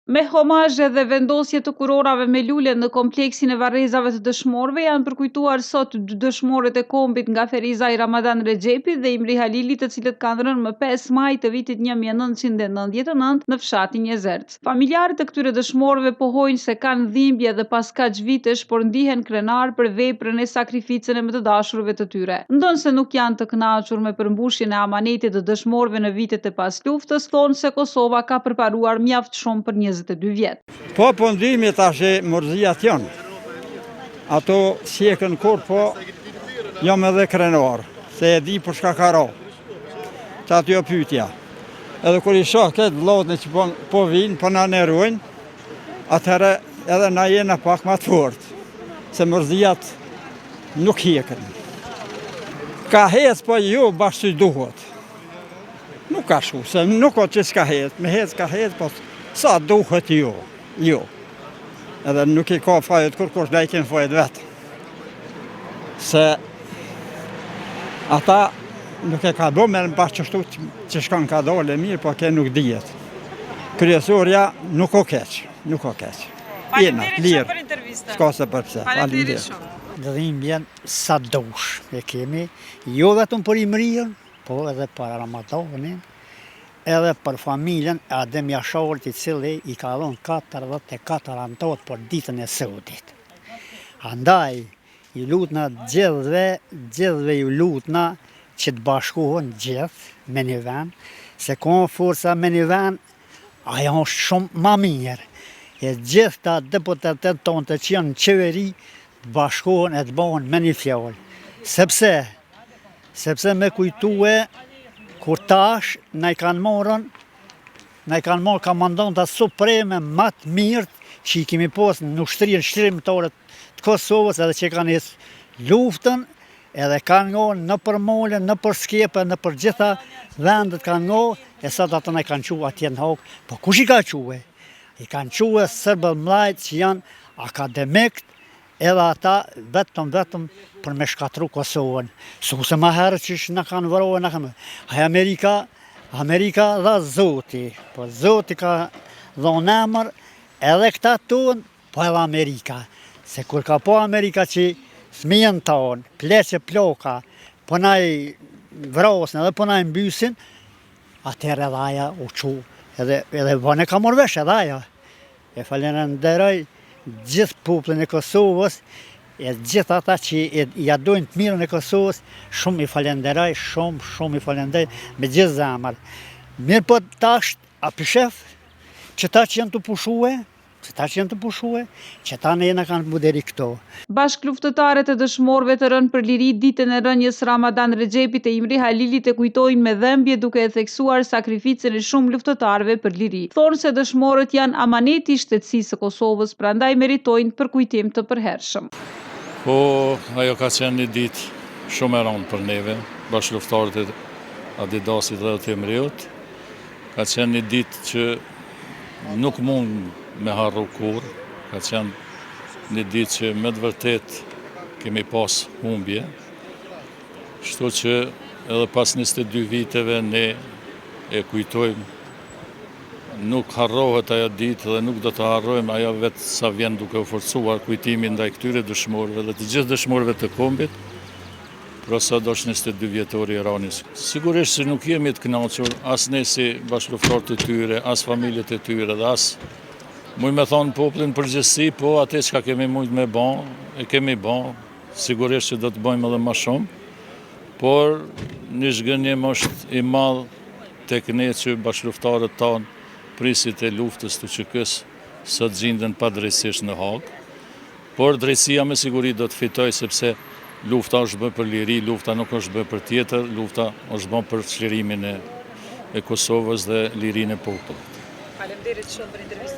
Me homazhe dhe vendosje të kurorave me lule në kompleksin e varrezave të dëshmorëve janë përkujtuar sot dy dëshmorët e kombit nga Ferizaj Ramadan Rexhepi dhe Imri Halili, të cilët kanë rënë më 5 maj të vitit 1999 në fshatin Jezerc. Familjarët e këtyre dëshmorëve pohojnë se kanë dhimbje dhe pas kaq vitesh, por ndihen krenar për veprën e sakrificën e më të dashurve të tyre. Ndonse nuk janë të kënaqur me përmbushjen e amanetit të dëshmorëve në vitet e pas luftës, thonë se Kosova ka përparuar mjaft shumë për 22 vjet. Po ndihmi tash mërzijat janë. Ato s'jekën kur, po jam edhe krenar, se e di për shka ka ra. Që aty o pytja. Edhe kur i shoh këtë vllotën që po vinë, po na nervojnë, atëherë edhe na jena pak më të fortë, se mërzijat nuk jekën. Ka hec, po jo bashkë që duhet. Nuk ka shu, se nuk o që s'ka hec, me hec ka hec, po sa duhet jo. Edhe nuk i ka fajet kur ne i kemi fajet vetë. Se ata nuk e ka do me në bashkë qështu që shkan ka dole mirë, po ke nuk dijet. Kryesorja nuk o keq. Faleminderit shumë për intervistën. S'ka se përpse. Faleminderit shumë. Dhimbjen sa dush e kemi, jo vetëm për Imriën, po edhe për Ramadanin, edhe për familjen e Adem Jasharit, i cili i ka dhënë 44 anëtot për ditën e sotit. Andaj, i lutna gjithve i lutna që të bashkohen gjithë me një vend, se ka forca me një vend, ajo është shumë ma mirë. E gjithë ta deputetët tonë të që janë në qeveri, të bashkohen e të bëhen me një fjallë. Sepse me kujtue, kur tash na i kanë marrë komandantat supreme më të mirë që i kemi pas në ushtrinë shërbimarë të Kosovës, edhe që kanë nisë luftën, edhe kanë ngojë në për mole, në për skepe, në për gjitha vendet kanë ngojë, e sot ata na i kanë quajtur atje në hokë. Po kush i ka quajtur? I kanë quajtur serbët mlajt që janë akademikët, edhe ata vetëm për me shkatru Kosovën. Suse ma herë që na kanë vërojë, Amerika dha Zoti, po Zoti ka dhonë emër, edhe këta tonë, po edhe Amerika. Se kur ka po Amerika që smijën tonë, pleqe ploka, po na i vrasën edhe po na i mbysin, atëherë edhe aja u qu, edhe vëne ka morë vesh edhe aja. E falenderoj gjithë popullin e Kosovës, e gjithë ata që ja dojnë të mirën e Kosovës, shumë i falenderoj, shumë i falenderoj me gjithë zemër. Mirë po tash, a pishef, që ta që janë të pushue, që ta ne jena kanë buderi këto. Bashkëluftëtarët e dëshmorëve të rënë për liri ditën e rënjes Ramadan Rexhepit e Imri Halilit e kujtojnë me dhembje, duke e theksuar sakrificën e shumë luftëtarëve për liri. Thonë se dëshmorët janë amaneti i shtetësisë së Kosovës, prandaj meritojnë përkujtim të përhershëm. Po, ajo ka qenë një ditë shumë e rëndë për neve, bashkëluftëtarët e Adidasit dhe të Imriut. Ka qenë një ditë që nuk mund me harru kur, ka qenë një ditë që me të vërtet kemi pas humbje, shto që edhe pas 22 viteve ne e kujtojmë, nuk harrohet ajo ditë dhe nuk do të harrojmë ajo vetë sa vjen duke u forcuar kujtimin ndaj këtyre dëshmorëve dhe të gjithë dëshmorëve të kombit, pra sa do është 22 vjetori i ranis. Sigurisht se nuk jemi të kënaqur, as ne si bashkëluftëtarët e tyre, as familjet e tyre dhe as muj me thonë popullin përgjithësi, po atë çka kemi mujt me ban, e kemi ban, sigurisht që do të bëjmë edhe më shumë, por një zhgënjim është i madh tek ne që bashkëluftëtarët tanë, prisit e luftës të QK-s, sot gjindën pa drejtësisht në Hagë, por drejtësia me siguri do të fitoj sepse lufta është bërë për liri, lufta nuk është bërë për tjetër, lufta është bërë për çlirimin e Kosovës dhe lirinë e popullit. Faleminderit shumë për intervistën.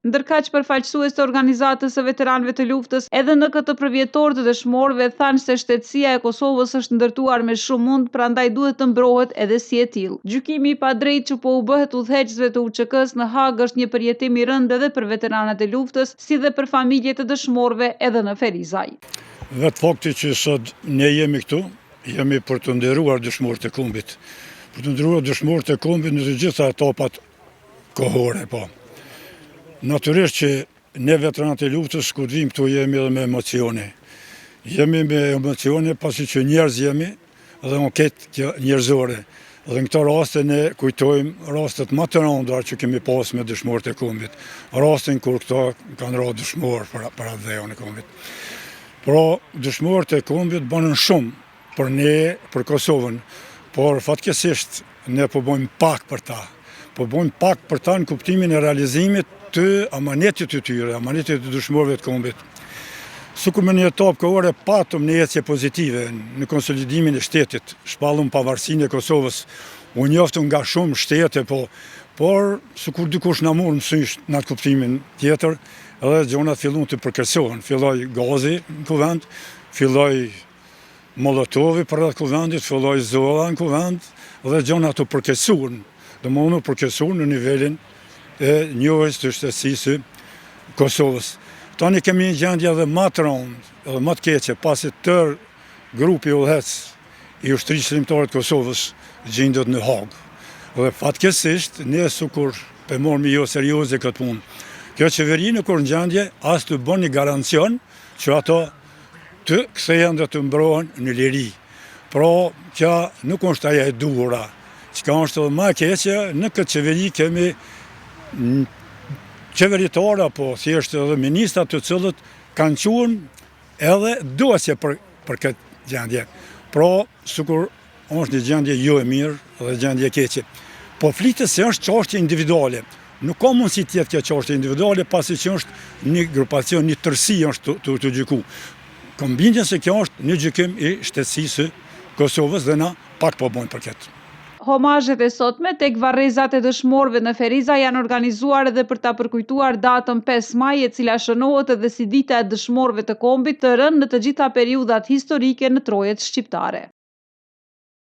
Ndërkaq përfaqësues të organizatës së veteranëve të luftës, edhe në këtë përvjetor të dëshmorëve thanë se shtetësia e Kosovës është ndërtuar me shumë mund, prandaj duhet të mbrohet edhe si e tillë. Gjykimi i padrejtë që po u bëhet udhëheqësve të UÇK-s në Hagë është një përjetim i rëndë edhe për veteranët e luftës, si dhe për familjet e dëshmorëve edhe në Ferizaj. Vetë fakti që sot ne jemi këtu, jemi për të nderuar dëshmorët e kombit. Për të nderuar dëshmorët e kombit në të gjitha etapat kohore, po. Natyrisht që ne veteranët e luftës kur vim këtu jemi edhe me emocione. Jemi me emocione pasi që njerëz jemi dhe anketë njerëzore. Dhe në këto raste ne kujtojmë rastet më të rënda që kemi pas me dëshmorët e kombit. Rastin kur këto kanë rënë dëshmorë për atë dhëon e kombit. Pra, dëshmorët e kombit banën shumë për ne, për Kosovën, por fatkesisht ne po bojmë pak për ta. Po bojmë pak për ta në kuptimin e realizimit të amanetit të tyre, amanetit të dëshmorëve të kombit. Sukur me një etapë kohore patëm një ecje pozitive në konsolidimin e shtetit, shpallëm pavarësinë e Kosovës, u njoftëm nga shumë shtete, por sukur dikush na morë mësysh në atë kuptimin tjetër, edhe gjonat fillun të përkërsohen. Filloi gazi në kuvend, filloi Molotovi për atë kuvendit, filloi Zolla në kuvend, dhe gjonat të përkërsohen, dhe më unë përkërsohen në nivelin e njohjes të shtetësisë Kosovës. Tani kemi një gjendje edhe më të rëndë, edhe më të keqe, pasi tërë grupi udhëhec i ushtrisë shërimtare të Kosovës gjendet në Hagë. Dhe fatkesisht, ne sukur pe mormi jo serioze këtë punë. Kjo qeveri në kur në gjendje, as të bën një garancion që ato të kthehen dhe të mbrohen në liri. Pra, kjo nuk është ajo e duhura. Çka është edhe më e keqe, në këtë qeveri kemi qeveritarë apo thjesht edhe ministrat të cilët kanë qenë edhe dosje për këtë gjendje. Pra, sikur është një gjendje jo e mirë dhe gjendje e keqe. Po flitet se është çështje individuale. Nuk ka mundësi të jetë kjo çështje individuale pasi që është një grupacion, një tërësi është të gjyku. Kam bindjen se kjo është një gjykim i shtetësisë Kosovës dhe na pak po bojmë për këtë. Homazhet e sotme tek varrezat e dëshmorëve në Feriza janë organizuar edhe për ta përkujtuar datën 5 maj, e cila shënohet edhe si dita e dëshmorëve të kombit të rënë në të gjitha periudhat historike në trojet shqiptare.